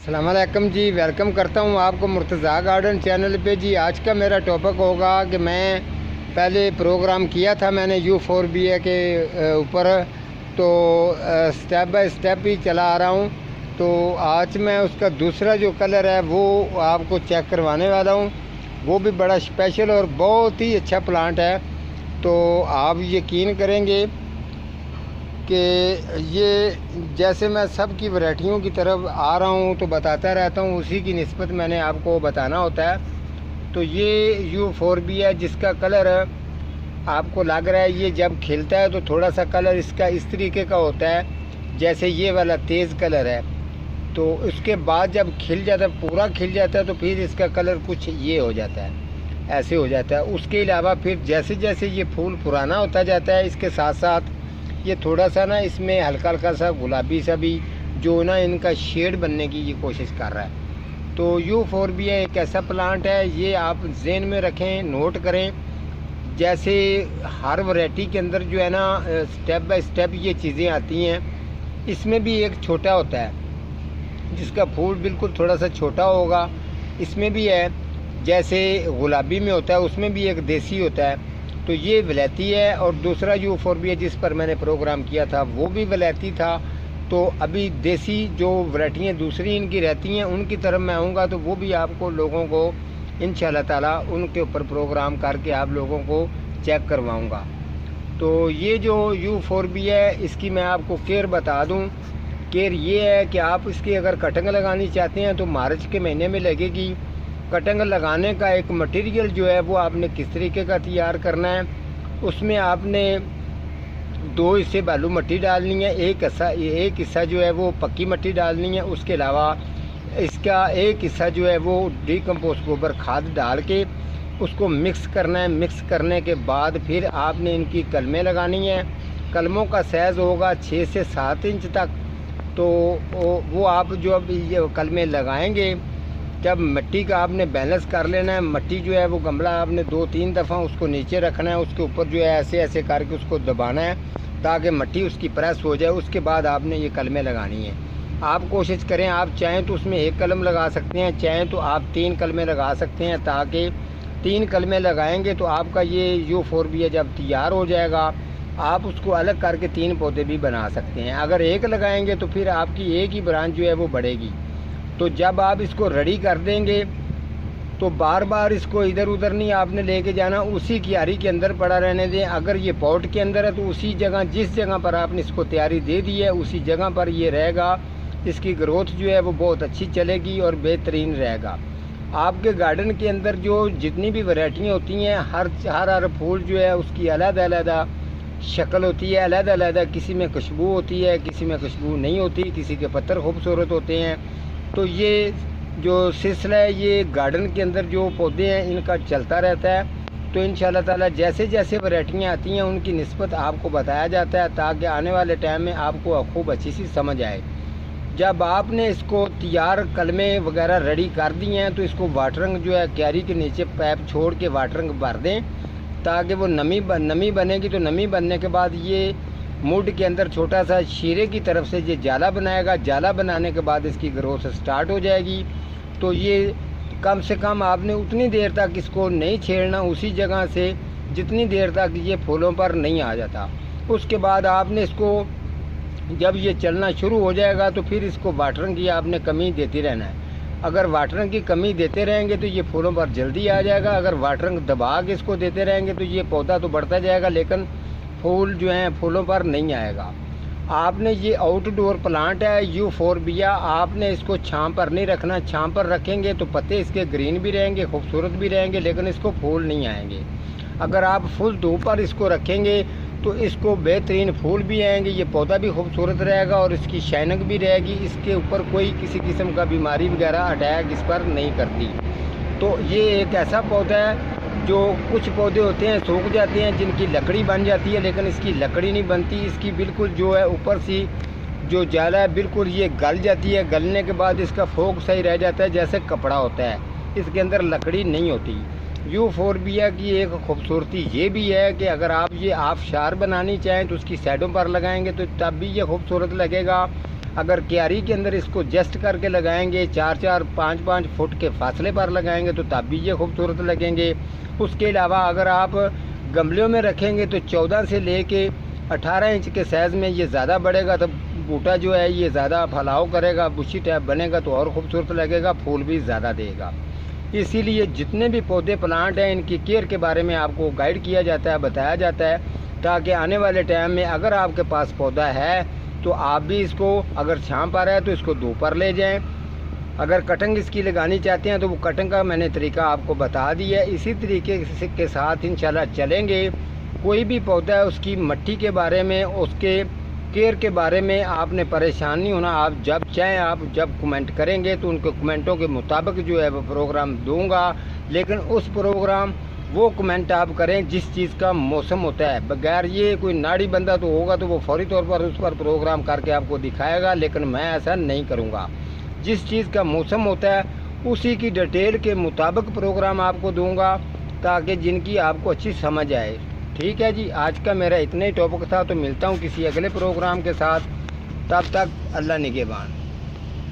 अस्सलाम वालेकुम जी, वेलकम करता हूँ आपको मुर्तज़ा गार्डन चैनल पे जी। आज का मेरा टॉपिक होगा कि मैं पहले प्रोग्राम किया था मैंने U4BA के ऊपर, तो स्टेप बाय स्टेप ही चला आ रहा हूँ। तो आज मैं उसका दूसरा जो कलर है वो आपको चेक करवाने वाला हूँ। वो भी बड़ा स्पेशल और बहुत ही अच्छा प्लांट है। तो आप यकीन करेंगे कि ये जैसे मैं सब की वैरायटियों की तरफ आ रहा हूँ तो बताता रहता हूँ, उसी की निस्बत मैंने आपको बताना होता है। तो ये U4BA है जिसका कलर आपको लग रहा है, ये जब खिलता है तो थोड़ा सा कलर इसका इस तरीके का होता है जैसे ये वाला तेज़ कलर है। तो उसके बाद जब खिल जाता है, पूरा खिल जाता है, तो फिर इसका कलर कुछ ये हो जाता है, ऐसे हो जाता है। उसके अलावा फिर जैसे जैसे ये फूल पुराना होता जाता है, इसके साथ साथ ये थोड़ा सा ना इसमें हल्का हल्का सा गुलाबी सा भी जो ना इनका शेड बनने की ये कोशिश कर रहा है। तो U4BA एक ऐसा प्लांट है, ये आप ज़हन में रखें, नोट करें। जैसे हर वैरायटी के अंदर जो है ना स्टेप बाय स्टेप ये चीज़ें आती हैं। इसमें भी एक छोटा होता है जिसका फूल बिल्कुल थोड़ा सा छोटा होगा, इसमें भी है। जैसे गुलाबी में होता है उसमें भी एक देसी होता है। तो ये वलैती है, और दूसरा U4BA जिस पर मैंने प्रोग्राम किया था वो भी वलैती था। तो अभी देसी जो वैरायटियाँ दूसरी इनकी रहती हैं उनकी तरफ मैं आऊँगा तो वो भी आपको लोगों को इंशाल्लाह ताला उनके ऊपर प्रोग्राम करके आप लोगों को चेक करवाऊँगा। तो ये जो U4BA है इसकी मैं आपको केयर बता दूँ। केयर ये है कि आप इसकी अगर कटिंग लगानी चाहते हैं तो मार्च के महीने में लगेगी। कटिंग लगाने का एक मटेरियल जो है वो आपने किस तरीके का तैयार करना है, उसमें आपने 2 हिस्से बालू मिट्टी डालनी है, एक हिस्सा जो है वो पक्की मिट्टी डालनी है। उसके अलावा इसका एक हिस्सा जो है वो डीकम्पोस्ट गोबर खाद डाल के उसको मिक्स करना है। मिक्स करने के बाद फिर आपने इनकी कलमें लगानी है। कलमों का साइज़ होगा 6 से 7 इंच तक। तो वो आप जो अब ये कलमें लगाएंगे, जब मिट्टी का आपने बैलेंस कर लेना है। मिट्टी जो है वो गमला आपने 2-3 दफ़ा उसको नीचे रखना है, उसके ऊपर जो है ऐसे ऐसे करके उसको दबाना है ताकि मिट्टी उसकी प्रेस हो जाए। उसके बाद आपने ये कलमें लगानी है। आप कोशिश करें, आप चाहें तो उसमें 1 कलम लगा सकते हैं, चाहें तो आप 3 कलमें लगा सकते हैं, ताकि 3 कलमें लगाएंगे तो आपका ये U4BA जब तैयार हो जाएगा आप उसको अलग करके 3 पौधे भी बना सकते हैं। अगर 1 लगाएंगे तो फिर आपकी एक ही ब्रांच जो है वो बढ़ेगी। तो जब आप इसको रेडी कर देंगे तो बार बार इसको इधर उधर नहीं आपने लेके जाना, उसी क्यारी के अंदर पड़ा रहने दें। अगर ये पॉट के अंदर है तो उसी जगह, जिस जगह पर आपने इसको तैयारी दे दी है उसी जगह पर ये रहेगा। इसकी ग्रोथ जो है वो बहुत अच्छी चलेगी और बेहतरीन रहेगा। आपके गार्डन के अंदर जो जितनी भी वैरायटियाँ होती हैं, हर फूल जो है उसकी अलग-अलग शक्ल होती है, अलग-अलग। किसी में खुशबू होती है, किसी में खुशबू नहीं होती, किसी के पत्तर खूबसूरत होते हैं। तो ये जो सिलसिला है ये गार्डन के अंदर जो पौधे हैं इनका चलता रहता है। तो इंशाल्लाह ताला जैसे जैसे वैरायटियाँ आती हैं उनकी निस्बत आपको बताया जाता है, ताकि आने वाले टाइम में आपको खूब अच्छी सी समझ आए। जब आपने इसको तैयार कलमें वगैरह रेडी कर दी हैं तो इसको वाटरिंग जो है क्यारी के नीचे पाइप छोड़ के वाटरिंग भर दें, ताकि वो नमी बनेगी। तो नमी बनने के बाद ये मुड के अंदर छोटा सा शीरे की तरफ से ये जाला बनाएगा। जाला बनाने के बाद इसकी ग्रोथ स्टार्ट हो जाएगी। तो ये कम से कम आपने उतनी देर तक इसको नहीं छेड़ना, उसी जगह से जितनी देर तक ये फूलों पर नहीं आ जाता। उसके बाद आपने इसको जब ये चलना शुरू हो जाएगा तो फिर इसको वाटरिंग की आपने कमी देती रहना है। अगर वाटरिंग की कमी देते रहेंगे तो ये फूलों पर जल्दी आ जाएगा। अगर वाटरिंग दबा के इसको देते रहेंगे तो ये पौधा तो बढ़ता जाएगा लेकिन फूल जो हैं फूलों पर नहीं आएगा। आपने ये आउटडोर प्लांट है U4BA, आपने इसको छांव पर नहीं रखना। छांव पर रखेंगे तो पत्ते इसके ग्रीन भी रहेंगे, खूबसूरत भी रहेंगे, लेकिन इसको फूल नहीं आएंगे। अगर आप फुल धूप पर इसको रखेंगे तो इसको बेहतरीन फूल भी आएंगे, ये पौधा भी खूबसूरत रहेगा और इसकी शाइनिंग भी रहेगी। इसके ऊपर कोई किसी किस्म का बीमारी वगैरह अटैक इस पर नहीं करती। तो ये एक ऐसा पौधा है जो कुछ पौधे होते हैं सूख जाते हैं जिनकी लकड़ी बन जाती है, लेकिन इसकी लकड़ी नहीं बनती। इसकी बिल्कुल जो है ऊपर से जो जाला है बिल्कुल ये गल जाती है। गलने के बाद इसका फोक सही रह जाता है जैसे कपड़ा होता है, इसके अंदर लकड़ी नहीं होती। U4BA की एक खूबसूरती ये भी है कि अगर आप ये आबशार बनानी चाहें तो उसकी साइडों पर लगाएंगे तो तब भी ये खूबसूरत लगेगा। अगर क्यारी के अंदर इसको जस्ट करके लगाएंगे, 4-4 5-5 फुट के फासले पर लगाएंगे तो तब भी ये खूबसूरत लगेंगे। उसके अलावा अगर आप गमलों में रखेंगे तो 14 से लेके 18 इंच के साइज़ में ये ज़्यादा बढ़ेगा, तो बूटा जो है ये ज़्यादा फैलाव करेगा, बुशी टाइप बनेगा तो और ख़ूबसूरत लगेगा, फूल भी ज़्यादा देगा। इसीलिए जितने भी पौधे प्लांट हैं इनकी केयर के बारे में आपको गाइड किया जाता है, बताया जाता है, ताकि आने वाले टाइम में अगर आपके पास पौधा है तो आप भी इसको, अगर छांव पर है तो इसको दोपहर ले जाएं। अगर कटिंग इसकी लगानी चाहते हैं तो वो कटिंग का मैंने तरीका आपको बता दिया है। इसी तरीके के साथ इंशाल्लाह चलेंगे। कोई भी पौधा है उसकी मिट्टी के बारे में, उसके केयर के बारे में आपने परेशान नहीं होना। आप जब चाहें, आप जब कमेंट करेंगे तो उनके कमेंटों के मुताबिक जो है वो प्रोग्राम दूंगा। लेकिन उस प्रोग्राम वो कमेंट आप करें जिस चीज़ का मौसम होता है। बगैर ये कोई नाड़ी बंदा तो होगा तो वो फौरी तौर पर उस पर प्रोग्राम करके आपको दिखाएगा, लेकिन मैं ऐसा नहीं करूँगा। जिस चीज़ का मौसम होता है उसी की डिटेल के मुताबिक प्रोग्राम आपको दूंगा, ताकि जिनकी आपको अच्छी समझ आए। ठीक है जी, आज का मेरा इतना ही टॉपिक था। तो मिलता हूँ किसी अगले प्रोग्राम के साथ, तब तक अल्लाह निगहबान।